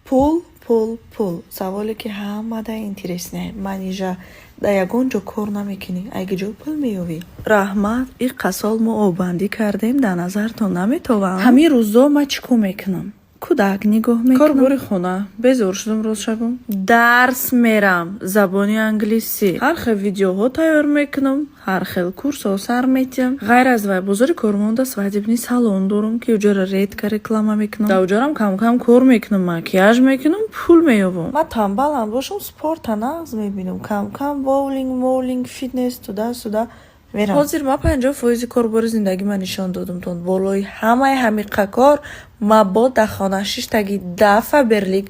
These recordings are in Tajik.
пул саволе ки ҳамада интересне. Манижа да ягон ҷо кор намекунӣ, айги ҷо пул меёвӣ. Раҳмат, ин қасол мо оббандӣ кардем, дар назартон наметовам. Ҳамин рӯзо ман чӣ кор мекунам? Кӯдак нигоҳ мекунам. Корбори хона. Безор шудам рост шавам. Дарс мерам. Забони англисӣ. Ҳар хел видеоҳо тайёр мекунам. ҳар хел курсҳо сар метиҳам. ғайр аз вай бозори Кормонда свадебни салон дорам ки уҷора редка реклама мекунам. Да уҷорам кам кор мекунам, макияж мекунам, пул меёвам. Ман танбалам бошам, спорта нағз мебинам. Кам боулинг, фитнес туда сюда мерам. ҳозир ман 50% корбори зиндагима нишон додамтон. болои ҳамаи ҳамиқа кор ма бо да хона шиштаги дафа берлик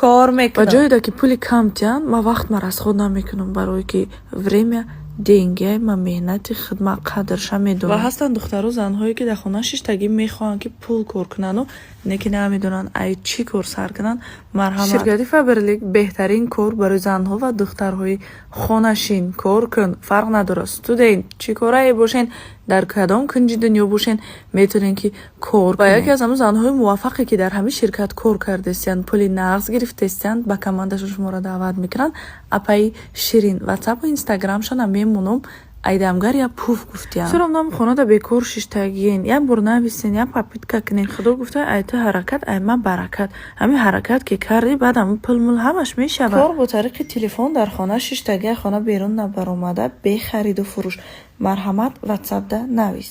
кор мекунам. ба ҷое да ки пули кам тиян, ма вақтма расход намекунам, барое ки время деньги ма меҳнати хидмат қадрша медонам. ва ҳастанд духтару занҳое ки дар хона шиштагӣ мехоҳанд ки пул кор кунану неки намедонанд ай чӣ кор сар кунанд. марҳамат, ширкати Фаберлик беҳтарин кор барои занҳо ва духтарҳои хонашин кор кун. фарқ надорад студент чӣ корае бошен, дар кадом кунҷи дунё бошен, метавонен ки кор кунен. ва яке аз ҳамон занҳои муваффақе ки дар ҳамин ширкат кор кардестиянд, пули нағз гирифтестиянд, ба командашон шуморо даъват мекунанд. апаи ширин ватсап ва инстаграмшона мемонам. айдамгар я пуф гуфтиян сурам нам хонада бекор шиштагиен як бор нависен як папитка кинен. худо гуфта ай ту ҳаракат ай ма баракат. ҳамин ҳаракат ки кардӣ баъдам пулмул ҳамаш мешавад. кор бо тариқи телефон дар хона шиштаги ай хона берун набаромада бе хариду фурӯш. марҳамат, ватсапда навис.